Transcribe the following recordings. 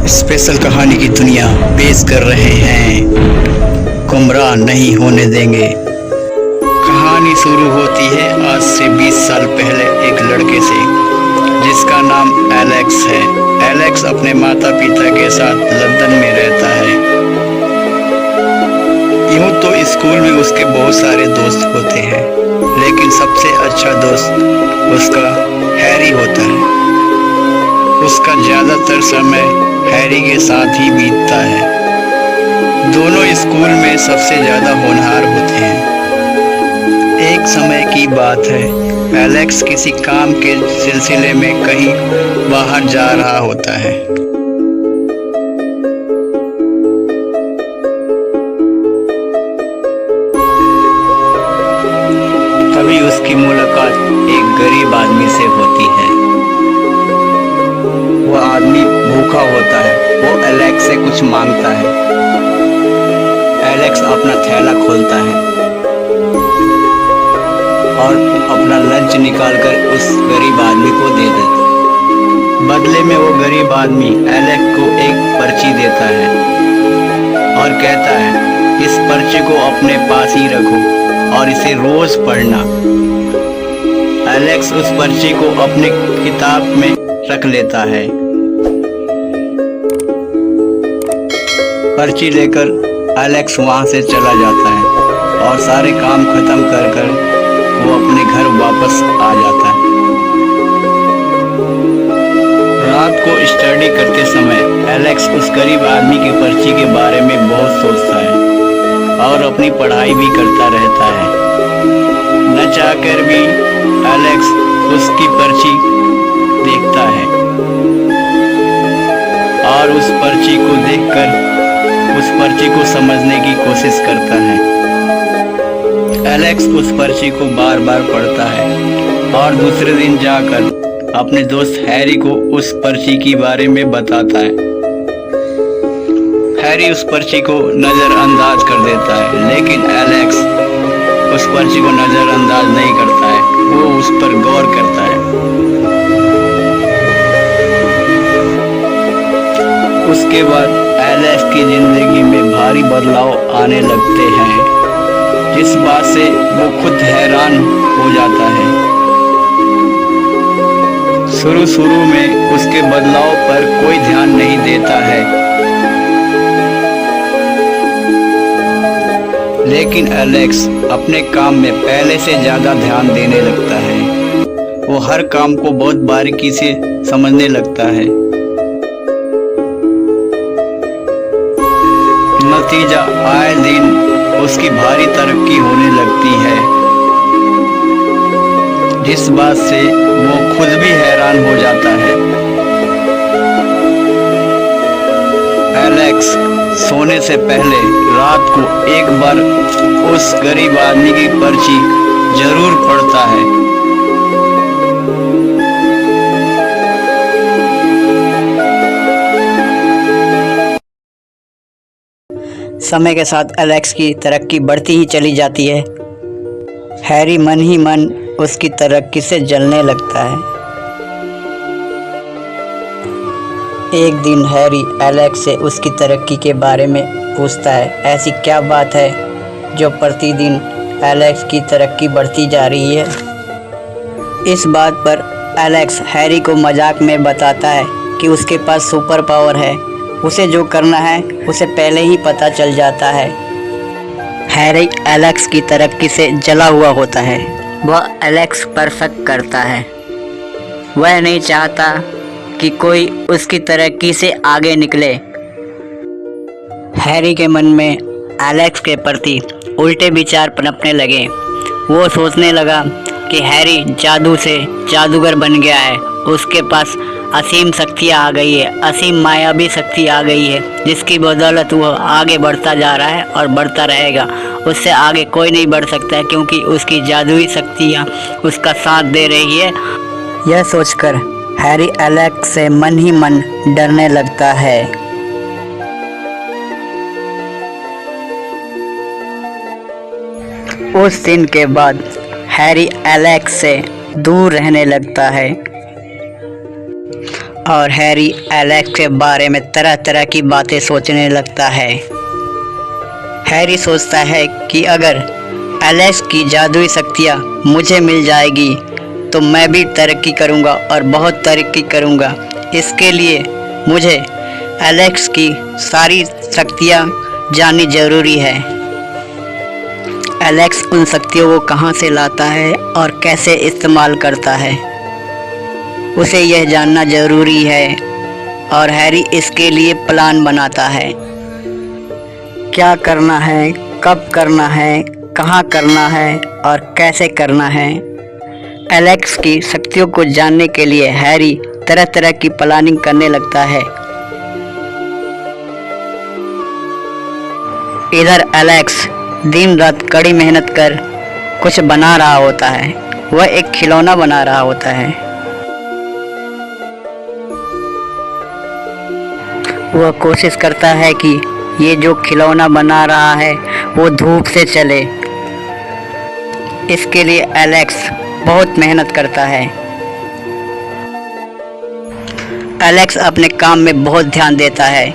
Special कहानी की दुनिया पेश कर रहे हैं, गुमराह नहीं होने देंगे। कहानी शुरू होती है आज से 20 साल पहले एक लड़के से जिसका नाम एलेक्स है। एलेक्स अपने माता पिता के साथ लंदन में रहता है। यूं तो स्कूल में उसके बहुत सारे दोस्त होते हैं, लेकिन सबसे अच्छा दोस्त उसका हैरी होता है। उसका ज़्यादातर समय हैरी के साथ ही बीतता है। दोनों स्कूल में सबसे ज़्यादा होनहार होते हैं। एक समय की बात है, एलेक्स किसी काम के सिलसिले में कहीं बाहर जा रहा होता है। तभी उसकी मुलाकात एक गरीब आदमी से होती है। वो आदमी भूखा होता है। वो एलेक्स से कुछ मांगता है। एलेक्स अपना थैला खोलता है और अपना लंच निकालकर उस गरीब आदमी को दे देता है। बदले में वो गरीब आदमी एलेक्स को एक पर्ची देता है और कहता है, इस पर्ची को अपने पास ही रखो और इसे रोज पढ़ना। एलेक्स उस पर्ची को अपने किताब में रख लेता है। पर्ची लेकर एलेक्स वहां से चला जाता है और सारे काम खत्म कर वो अपने घर वापस आ जाता है। रात को स्टडी करते समय एलेक्स उस गरीब आदमी की पर्ची के बारे में बहुत सोचता है और अपनी पढ़ाई भी करता रहता है। न चाहकर भी एलेक्स उसकी पर्ची देखता है और उस पर्ची को देखकर उस पर्ची को समझने की कोशिश करता है। एलेक्स उस पर्ची को बार बार पढ़ता है और दूसरे दिन जाकर अपने दोस्त हैरी को उस पर्ची के बारे में बताता है। हैरी उस पर्ची को नज़रअंदाज कर देता है, लेकिन एलेक्स उस पर्ची को नज़रअंदाज नहीं करता है। वो उस पर गौर करता है। उसके बाद एलेक्स की जिंदगी में भारी बदलाव आने लगते हैं, जिस बात से वो खुद हैरान हो जाता है। शुरू में उसके बदलाव पर कोई ध्यान नहीं देता है, लेकिन एलेक्स अपने काम में पहले से ज्यादा ध्यान देने लगता है। वो हर काम को बहुत बारीकी से समझने लगता है। नतीजा आए दिन उसकी भारी तरक्की होने लगती है, जिस बात से वो खुद भी हैरान हो जाता है। एलेक्स सोने से पहले रात को एक बार उस गरीब आदमी की पर्ची जरूर पढ़ता है। समय के साथ एलेक्स की तरक्की बढ़ती ही चली जाती है। हैरी मन ही मन उसकी तरक्की से जलने लगता है। एक दिन हैरी एलेक्स से उसकी तरक्की के बारे में पूछता है। ऐसी क्या बात है जो प्रतिदिन एलेक्स की तरक्की बढ़ती जा रही है? इस बात पर एलेक्स हैरी को मजाक में बताता है कि उसके पास सुपर पावर है। उसे जो करना है उसे पहले ही पता चल जाता है। हैरी एलेक्स की तरक्की से जला हुआ होता है। वह एलेक्स पर शक करता है। वह नहीं चाहता कि कोई उसकी तरक्की से आगे निकले। हैरी के मन में एलेक्स के प्रति उल्टे विचार पनपने लगे। वो सोचने लगा कि हैरी जादू से जादूगर बन गया है। उसके पास असीम शक्तियाँ आ गई है, असीम मायावी शक्ति आ गई है, जिसकी बदौलत वह आगे बढ़ता जा रहा है और बढ़ता रहेगा। उससे आगे कोई नहीं बढ़ सकता है, क्योंकि उसकी जादुई शक्तियाँ उसका साथ दे रही है। यह सोचकर हैरी एलेक्स से मन ही मन डरने लगता है। उस दिन के बाद हैरी एलेक्स से दूर रहने लगता है। और हैरी एलेक्स के बारे में तरह तरह की बातें सोचने लगता है। हैरी सोचता है कि अगर एलेक्स की जादुई शक्तियाँ मुझे मिल जाएगी तो मैं भी तरक्की करूँगा और बहुत तरक्की करूँगा। इसके लिए मुझे एलेक्स की सारी शक्तियाँ जाननी ज़रूरी है। एलेक्स उन शक्तियों को कहाँ से लाता है और कैसे इस्तेमाल करता है, उसे यह जानना ज़रूरी है और हैरी इसके लिए प्लान बनाता है। क्या करना है, कब करना है, कहाँ करना है और कैसे करना है। एलेक्स की शक्तियों को जानने के लिए हैरी तरह तरह की प्लानिंग करने लगता है। इधर एलेक्स दिन रात कड़ी मेहनत कर कुछ बना रहा होता है। वह एक खिलौना बना रहा होता है। वह कोशिश करता है कि ये जो खिलौना बना रहा है वो धूप से चले। इसके लिए एलेक्स बहुत मेहनत करता है। एलेक्स अपने काम में बहुत ध्यान देता है।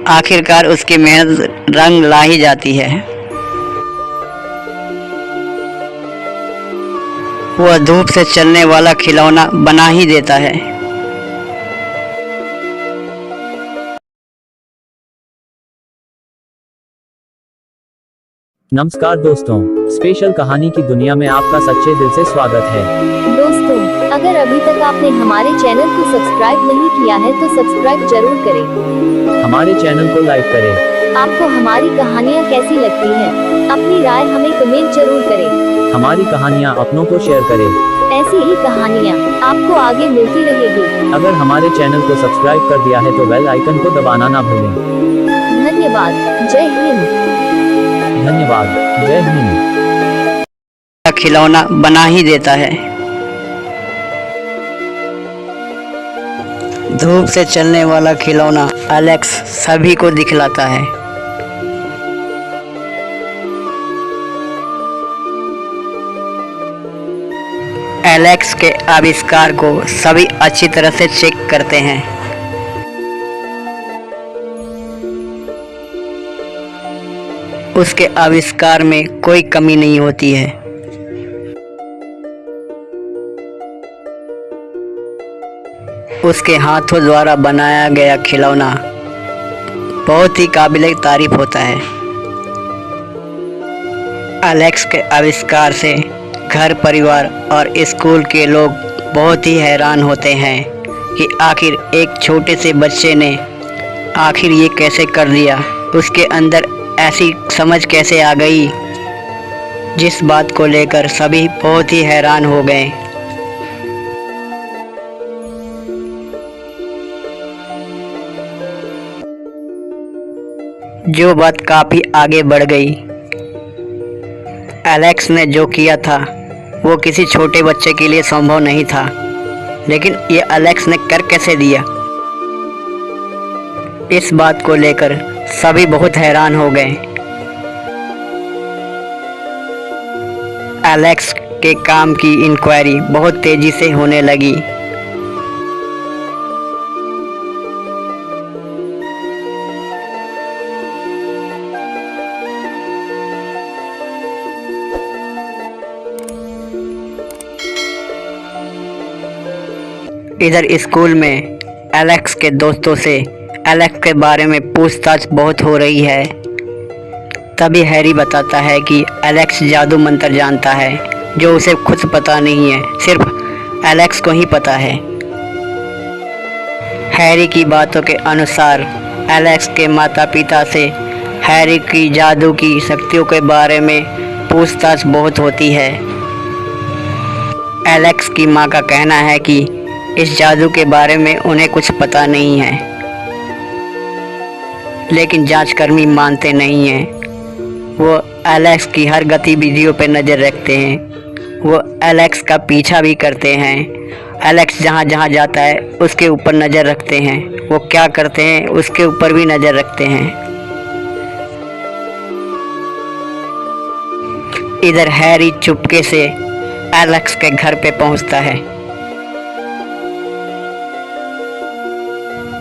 आखिरकार उसकी मेहनत रंग ला ही जाती है। वह धूप से चलने वाला खिलौना बना ही देता है। नमस्कार दोस्तों, स्पेशल कहानी की दुनिया में आपका सच्चे दिल से स्वागत है। दोस्तों, अगर अभी तक आपने हमारे चैनल को सब्सक्राइब नहीं किया है तो सब्सक्राइब जरूर करें। हमारे चैनल को लाइक करें। आपको हमारी कहानियाँ कैसी लगती हैं? अपनी राय हमें कमेंट जरूर करें। हमारी कहानियाँ अपनों को शेयर करें। ऐसी ही कहानियाँ आपको आगे मिलती रहेगी। अगर हमारे चैनल को सब्सक्राइब कर दिया है तो बेल आइकन को दबाना ना भूलें। धन्यवाद। जय हिंद। धन्यवाद। जय हिंद। खिलौना बना ही देता है। धूप से चलने वाला खिलौना एलेक्स सभी को दिखलाता है। एलेक्स के आविष्कार को सभी अच्छी तरह से चेक करते हैं। उसके आविष्कार में कोई कमी नहीं होती है। उसके हाथों द्वारा बनाया गया खिलौना बहुत ही काबिल तारीफ होता है। एलेक्स के आविष्कार से घर परिवार और स्कूल के लोग बहुत ही हैरान होते हैं कि आखिर एक छोटे से बच्चे ने आखिर ये कैसे कर दिया। उसके अंदर ऐसी समझ कैसे आ गई, जिस बात को लेकर सभी बहुत ही हैरान हो गए। जो बात काफ़ी आगे बढ़ गई। एलेक्स ने जो किया था वो किसी छोटे बच्चे के लिए संभव नहीं था, लेकिन ये एलेक्स ने कर कैसे दिया, इस बात को लेकर सभी बहुत हैरान हो गए। एलेक्स के काम की इंक्वायरी बहुत तेज़ी से होने लगी। इधर स्कूल में एलेक्स के दोस्तों से एलेक्स के बारे में पूछताछ बहुत हो रही है। तभी हैरी बताता है कि एलेक्स जादू मंत्र जानता है जो उसे खुद पता नहीं है, सिर्फ एलेक्स को ही पता है। हैरी की बातों के अनुसार एलेक्स के माता पिता से हैरी की जादू की शक्तियों के बारे में पूछताछ बहुत होती है। एलेक्स की माँ का कहना है कि इस जादू के बारे में उन्हें कुछ पता नहीं है, लेकिन जांचकर्मी मानते नहीं हैं। वो एलेक्स की हर गतिविधियों पर नज़र रखते हैं। वो एलेक्स का पीछा भी करते हैं। एलेक्स जहाँ जहाँ जाता है उसके ऊपर नज़र रखते हैं। वो क्या करते हैं उसके ऊपर भी नज़र रखते हैं। इधर हैरी चुपके से एलेक्स के घर पे पहुंचता है।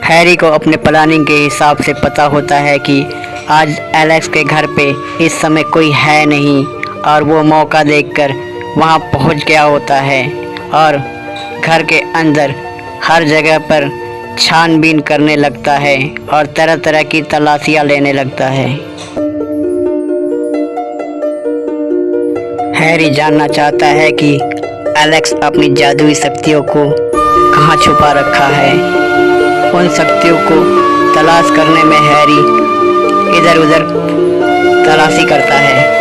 हैरी को अपने प्लानिंग के हिसाब से पता होता है कि आज एलेक्स के घर पे इस समय कोई है नहीं, और वो मौका देखकर वहां पहुंच गया होता है और घर के अंदर हर जगह पर छानबीन करने लगता है और तरह तरह की तलाशियां लेने लगता है। हैरी जानना चाहता है कि एलेक्स अपनी जादुई शक्तियों को कहाँ छुपा रखा है। उन शक्तियों को तलाश करने में हैरी इधर उधर तलाशी करता है।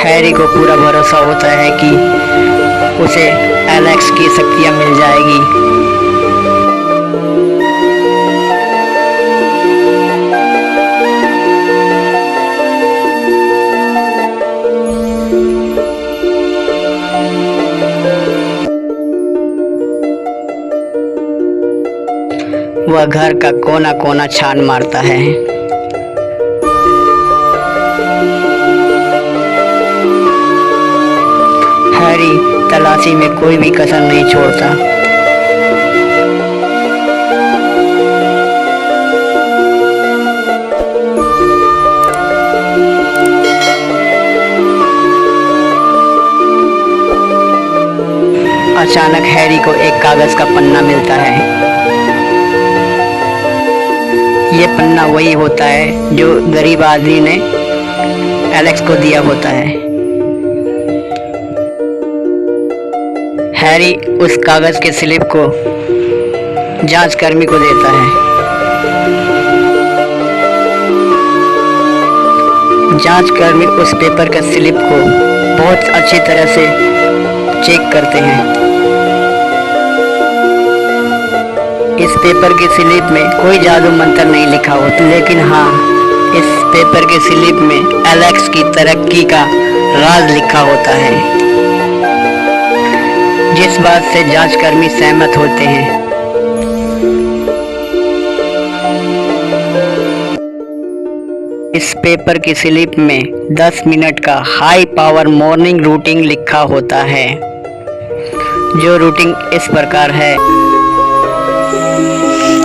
हैरी को पूरा भरोसा होता है कि उसे एलेक्स की शक्तियां मिल जाएगी। वह घर का कोना कोना छान मारता है। हैरी तलाशी में कोई भी कसर नहीं छोड़ता। अचानक हैरी को एक कागज का पन्ना मिलता है। ये पन्ना वही होता है जो गरीब आदमी ने एलेक्स को दिया होता है। हैरी उस कागज के स्लिप को जांचकर्मी को देता है। जांचकर्मी उस पेपर के स्लिप को बहुत अच्छी तरह से चेक करते हैं। इस पेपर की स्लिप में कोई जादू मंत्र नहीं लिखा होता, लेकिन हाँ, इस पेपर के स्लिप में एलेक्स की तरक्की का राज लिखा होता है, जिस बात से जांचकर्मी सहमत होते हैं। इस पेपर की स्लिप में 10 मिनट का हाई पावर मॉर्निंग रूटीन लिखा होता है, जो रूटीन इस प्रकार है।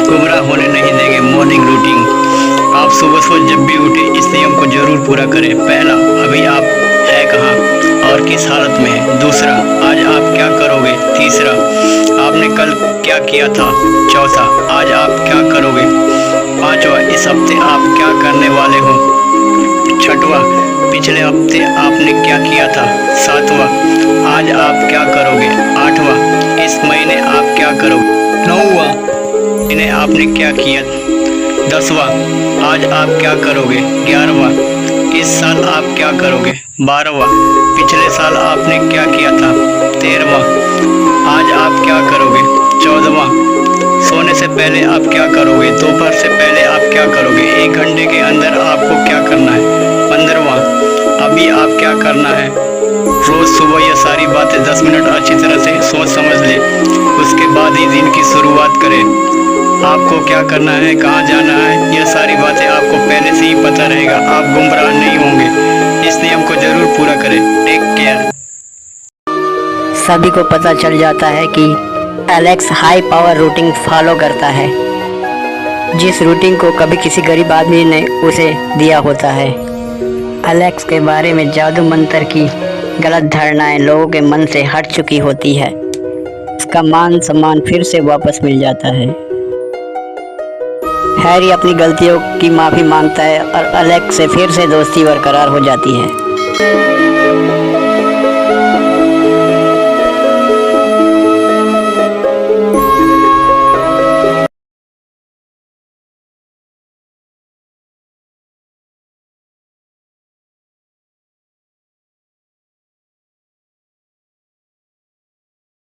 गुमराह होने नहीं देंगे मॉर्निंग रूटीन। आप सुबह सुबह जब भी उठे इस नियम को जरूर पूरा करें। पहला, अभी आप है कहाँ और किस हालत में है। दूसरा, आज आप क्या करोगे। तीसरा, आपने कल क्या किया था। चौथा, आज आप क्या करोगे। पांचवा, इस हफ्ते आप क्या करने वाले हो। छठवां, पिछले हफ्ते आपने क्या किया था। सातवां, आज आप क्या करोगे। आठवां, इस महीने आप क्या करोगे। नौवां, इन्हें आपने क्या किया। 10वां, आज आप क्या करोगे। 11वां, इस साल आप क्या करोगे। 12वां, पिछले साल आपने क्या किया था। 13वां, आज आप क्या करोगे। 14वां, सोने से पहले आप क्या करोगे। दोपहर से पहले आप क्या करोगे। 1 घंटे के अंदर आपको क्या करना है। 15वां, अभी आप क्या करना है। रोज सुबह ये सारी बातें 10 मिनट अच्छी तरह से सोच समझ ले, उसके बाद ही दिन की शुरुआत करें। आपको क्या करना है, कहाँ जाना है, ये सारी बातें आपको पहले से ही पता रहेगा। आप गुमराह नहीं होंगे। इस नियम को जरूर पूरा करें। Take care. सभी को पता चल जाता है कि Alex high power routine follow करता है, जिस रूटीन को कभी किसी गरीब आदमी ने उसे दिया होता है। एलेक्स के बारे में जादू मंत्र की गलत धारणाएं लोगों के मन से हट चुकी होती है। उसका मान सम्मान फिर से वापस मिल जाता है। हैरी अपनी गलतियों की माफ़ी मांगता है और एलेक्स से फिर से दोस्ती बरकरार हो जाती है।